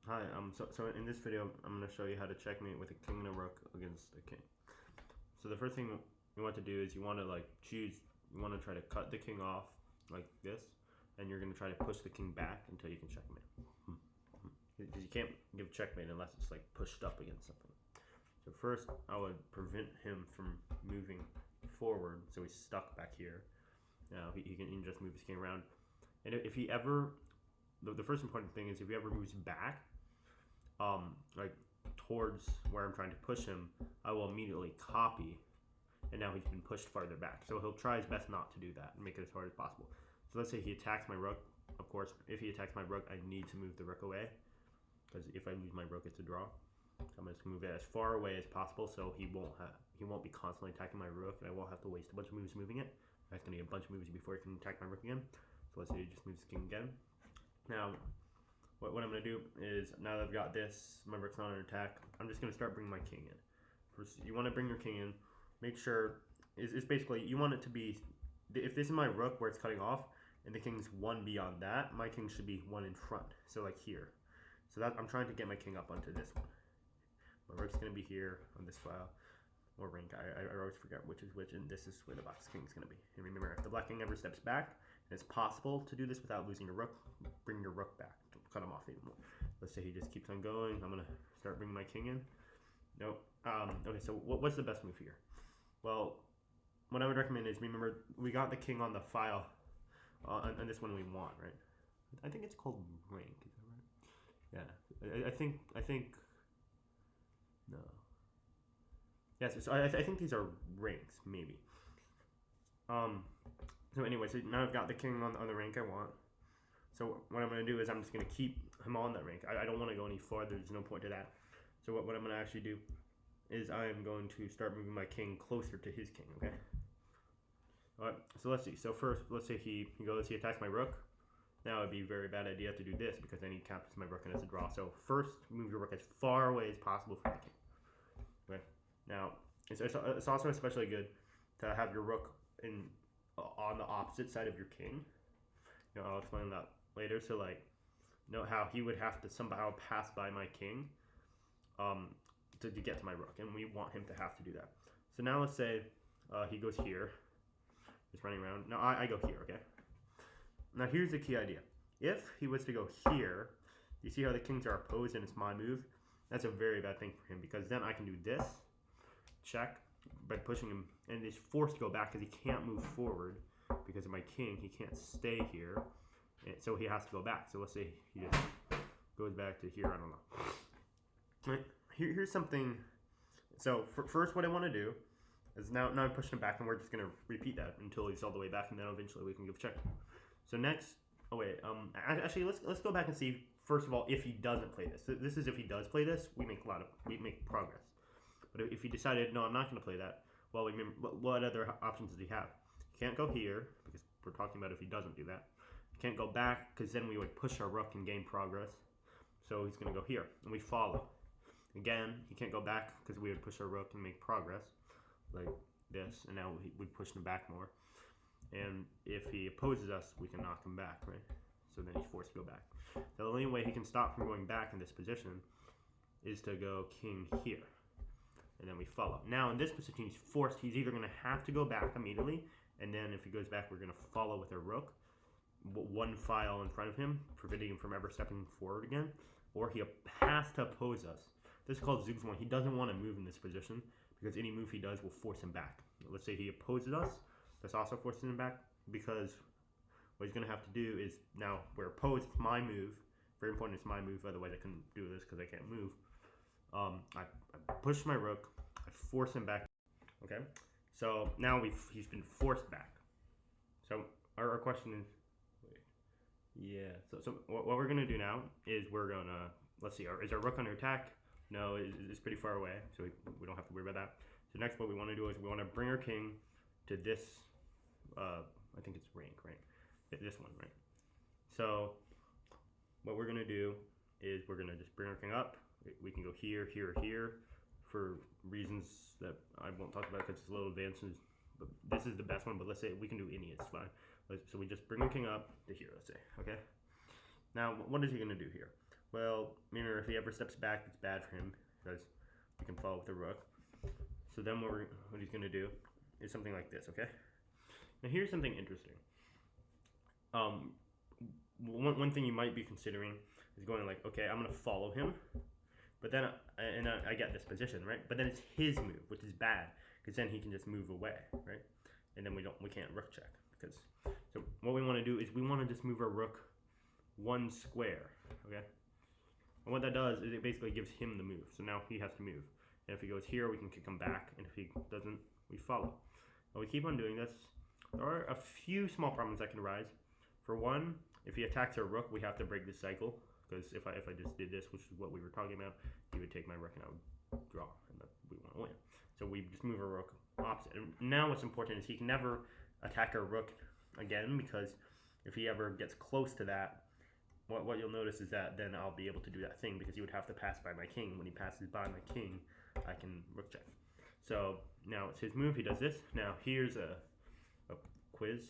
Hi, so in this video, I'm going to show you how to checkmate with a king and a rook against a king. So the first thing you want to do is you want to you want to try to cut the king off like this, and you're going to try to push the king back until you can checkmate. Because you can't give checkmate unless it's like pushed up against something. So first, I would prevent him from moving forward, so he's stuck back here. Now he can just move his king around, and if he ever, the first important thing is if he ever moves back, like towards where I'm trying to push him, I will immediately copy, and now he's been pushed farther back. So he'll try his best not to do that and make it as hard as possible. So let's say he attacks my rook. Of course, if he attacks my rook, I need to move the rook away, because if I lose my rook, it's a draw. So I'm going to move it as far away as possible, so he won't be constantly attacking my rook, and I won't have to waste a bunch of moves moving it. That's going to get a bunch of moves before he can attack my rook again. So let's say he just moves the king again. Now, what I'm going to do is, now that I've got this, my rook's not under attack, I'm just going to start bringing my king in. First, you want to bring your king in. Make sure, it's basically, you want it to be, if this is my rook where it's cutting off, and the king's one beyond that, my king should be one in front. So like here. So that I'm trying to get my king up onto this one. My rook's going to be here on this file. Or rank, I always forget which is which, and this is where the black king's going to be. And remember, if the black king ever steps back, and it's possible to do this without losing your rook, bring your rook back. Don't cut him off anymore. Let's say he just keeps on going. I'm going to start bringing my king in. Nope. Okay, so what's the best move here? Well, what I would recommend is, remember, we got the king on the file, on this one we want, right? I think it's called rank, is that right? Yeah, I think, no. Yes, so I think these are ranks, maybe. So anyway, so now I've got the king on the rank I want. So what I'm going to do is I'm just going to keep him on that rank. I don't want to go any farther. There's no point to that. So what I'm going to actually do is I'm going to start moving my king closer to his king, okay? Alright, so let's see. So first, let's say he attacks my rook. Now it would be a very bad idea to do this, because then he captures my rook and it's a draw. So first, move your rook as far away as possible from the king. Okay. Now, it's also especially good to have your rook on the opposite side of your king. You know, I'll explain that later. So like, note how he would have to somehow pass by my king to get to my rook, and we want him to have to do that. So now let's say he goes here, just running around. Now I go here, okay? Now here's the key idea. If he was to go here, you see how the kings are opposed and it's my move? That's a very bad thing for him, because then I can do this, check, by pushing him, and he's forced to go back because he can't move forward because of my king. He can't stay here, and so he has to go back. So let's say he just goes back to here, I don't know. Right. Here's something. So first what I want to do is now I'm pushing him back, and we're just going to repeat that until he's all the way back, and then eventually we can give check. So next, actually let's go back and see, first of all, if he doesn't play this. So this is if he does play this, we make progress. But if he decided, no, I'm not going to play that, well, remember, what other options does he have? He can't go here, because we're talking about if he doesn't do that. He can't go back, because then we would push our rook and gain progress. So he's going to go here, and we follow. Again, he can't go back, because we would push our rook and make progress, like this, and now we push him back more. And if he opposes us, we can knock him back, right? So then he's forced to go back. The only way he can stop from going back in this position is to go king here. And then we follow. Now in this position, he's forced. He's either going to have to go back immediately, and then if he goes back, we're going to follow with our rook, one file in front of him, preventing him from ever stepping forward again, or he has to oppose us. This is called Zugzwang. He doesn't want to move in this position, because any move he does will force him back. Let's say he opposes us. This also forces him back, because what he's going to have to do is, now we're opposed, it's my move. Very important, it's my move, otherwise I couldn't do this because I can't move. I push my rook, I force him back, okay? So now he's been forced back. So our question is, so what we're going to do now is we're going to, let's see, is our rook under attack? No, it's pretty far away, so we don't have to worry about that. So next what we want to do is we want to bring our king to this, I think it's rank, right? This one, right? So what we're going to do is we're going to just bring our king up. We can go here, here, here, for reasons that I won't talk about because it's a little advanced. But this is the best one, but let's say we can do any, it's fine. So we just bring our king up to here, let's say, okay? Now, what is he going to do here? Well, remember, if he ever steps back, it's bad for him because we can follow with the rook. So then what he's going to do is something like this, okay? Now here's something interesting. One thing you might be considering is going like, okay, I'm going to follow him, but then I get this position, right? But then it's his move, which is bad because then he can just move away, right? And then we can't rook check because. So what we want to do is we want to just move our rook one square, okay? And what that does is it basically gives him the move. So now he has to move. And if he goes here, we can kick him back. And if he doesn't, we follow. But we keep on doing this. There are a few small problems that can arise. For one, if he attacks our rook, we have to break this cycle. Because if I just did this, which is what we were talking about, he would take my rook and I would draw. And we want to win. So we just move our rook opposite. And now what's important is he can never attack our rook again, because if he ever gets close to that, what you'll notice is that then I'll be able to do that thing, because he would have to pass by my king. When he passes by my king, I can rook check. So now it's his move. He does this. Now here's a quiz.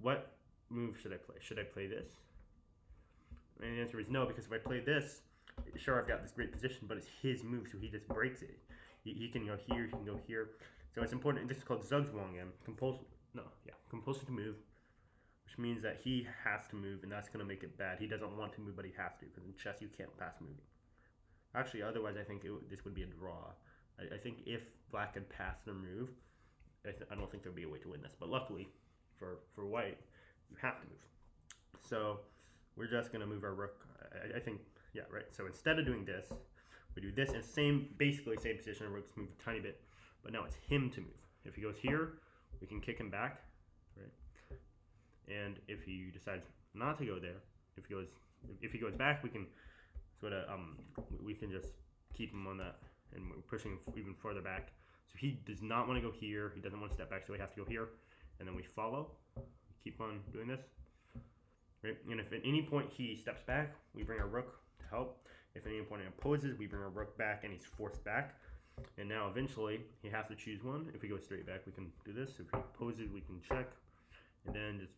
What move should I play? Should I play this? And the answer is no, because if I play this, sure, I've got this great position, but it's his move, so he just breaks it. He can go here, he can go here. So it's important. This is called Zugzwangem, compulsion to move, which means that he has to move, and that's going to make it bad. He doesn't want to move, but he has to, because in chess you can't pass moving. Actually, otherwise I think this would be a draw. I think if black had passed their move, I don't think there'd be a way to win this. But luckily for white, you have to move. So we're just going to move our rook. I think, yeah, right. So instead of doing this, we do this, and basically same position. Our rook's moved a tiny bit, but now it's him to move. If he goes here, we can kick him back, right? And if he decides not to go there, if he goes back, we can sort of we can just keep him on that, and we're pushing him even further back. So he does not want to go here. He doesn't want to step back, so we have to go here, and then we follow. Keep on doing this, right? And if at any point he steps back, we bring our rook to help. If at any point he opposes, we bring our rook back, and he's forced back. And now eventually he has to choose one. If we go straight back, we can do this. If he opposes, we can check, and then just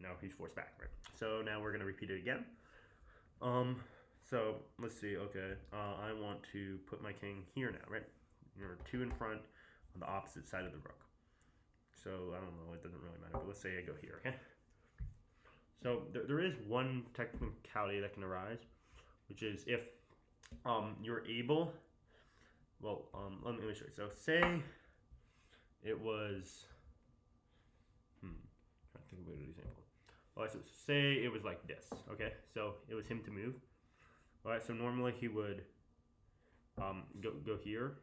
now he's forced back, right? So now we're gonna repeat it again. So let's see. Okay, I want to put my king here now, right? You're two in front on the opposite side of the rook. So I don't know. It doesn't really matter. But let's say I go here. Okay. So there is one technicality that can arise, which is if you're able. Well, let me show you. So say it was. Trying to think of a good example. All right, so say it was like this. Okay, so it was him to move. All right, so normally he would go here,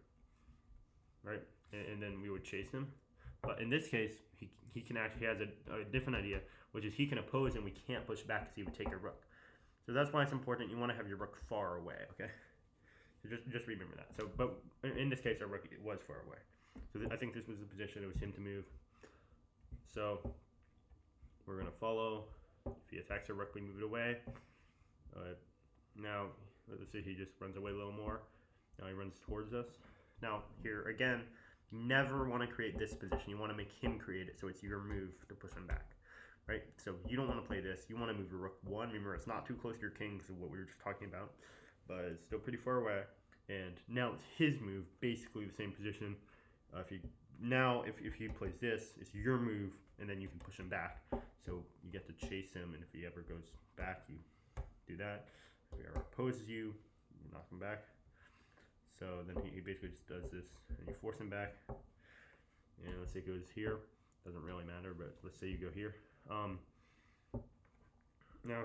right, and then we would chase him. But in this case, he can actually has a different idea, which is he can oppose and we can't push back because he would take a rook. So that's why it's important. You want to have your rook far away. Okay. So just remember that. So, but in this case, our rook was far away. So I think this was the position. It was him to move. So we're gonna follow. If he attacks our rook, we move it away. Now let's see, he just runs away a little more. Now he runs towards us. Now here again, you never want to create this position. You want to make him create it, so it's your move to push him back, right? So you don't want to play this. You want to move your rook one. Remember, it's not too close to your king, because of what we were just talking about, but it's still pretty far away. And now it's his move, basically the same position. If he plays this, it's your move, and then you can push him back. So you get to chase him, and if he ever goes back, you do that. If he ever opposes you, you knock him back. So then he basically just does this, and you force him back. And let's say it goes here. Doesn't really matter, but let's say you go here. Now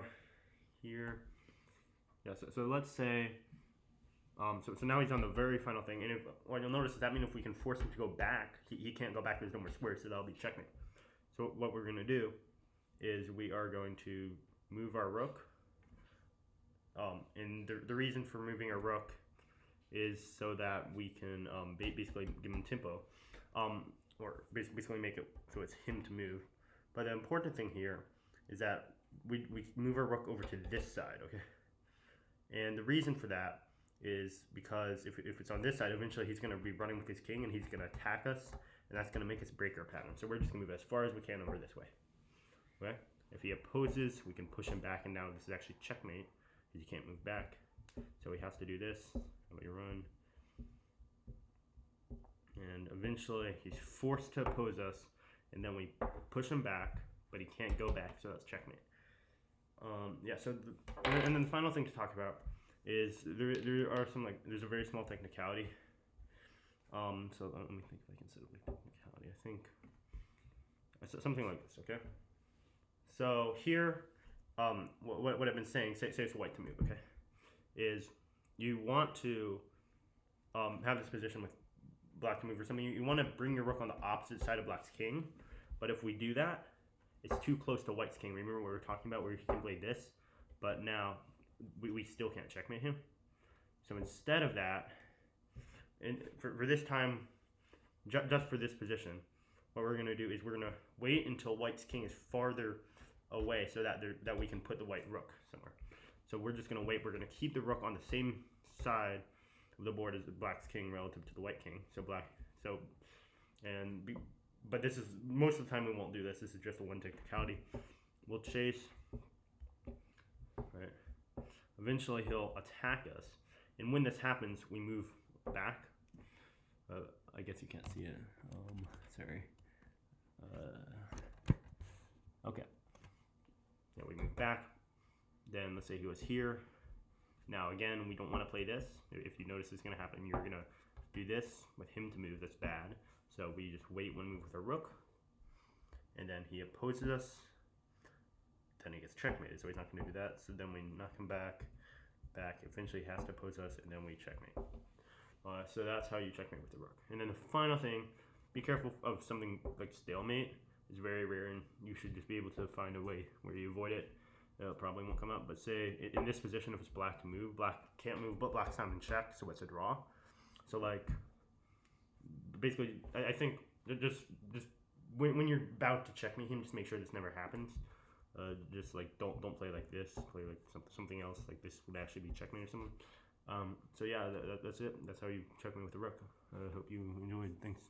here, yeah. So let's say. So now he's on the very final thing, and what you'll notice is that means if we can force him to go back, he can't go back. There's no more squares, so that'll be checkmate. So what we're going to do is we are going to move our rook, and the reason for moving our rook is so that we can basically give him tempo, or basically make it so it's him to move. But the important thing here is that we move our rook over to this side, okay? And the reason for that is because if it's on this side, eventually he's going to be running with his king, and he's going to attack us, and that's going to make us break our pattern. So we're just going to move as far as we can over this way. Okay? If he opposes, we can push him back, and now this is actually checkmate. because you can't move back. So he has to do this, and we run. And eventually he's forced to oppose us, and then we push him back, but he can't go back, so that's checkmate. Yeah, so, and then the final thing to talk about is there are some, there's a very small technicality. So let me think if I can set up a technicality. I think something like this, okay? So here, what I've been saying, say it's white to move, okay, is you want to have this position with black to move or something. You want to bring your rook on the opposite side of black's king, but if we do that, it's too close to white's king. Remember what we were talking about where he can play this, but now we still can't checkmate him. So instead of that, and for this time, just for this position, what we're going to do is we're going to wait until white's king is farther away so that we can put the white rook somewhere. So we're just going to wait. We're going to keep the rook on the same side of the board as the black's king relative to the white king. But this is, most of the time we won't do this. This is just a one technicality. We'll chase, right? Eventually he'll attack us. And when this happens, we move back. I guess you can't see it. Sorry. Okay. Yeah, we move back. Then let's say he was here. Now again, we don't want to play this. If you notice this is going to happen, you're going to do this with him to move. That's bad. So we just wait one move with our rook. And then he opposes us. Then he gets checkmated, so he's not going to do that. So then we knock him back. Eventually he has to oppose us, and then we checkmate. So that's how you checkmate with the rook. And then the final thing, be careful of something like stalemate. It's very rare, and you should just be able to find a way where you avoid it. It probably won't come up, but say in this position, if it's black to move, black can't move, but black's not in check, so it's a draw. So basically, I think just when you're about to checkmate him, just make sure this never happens. Just don't play like this. Play like something else. Like this would actually be checkmate or something. So yeah, that's it. That's how you checkmate with the rook. I hope you enjoyed. Thanks.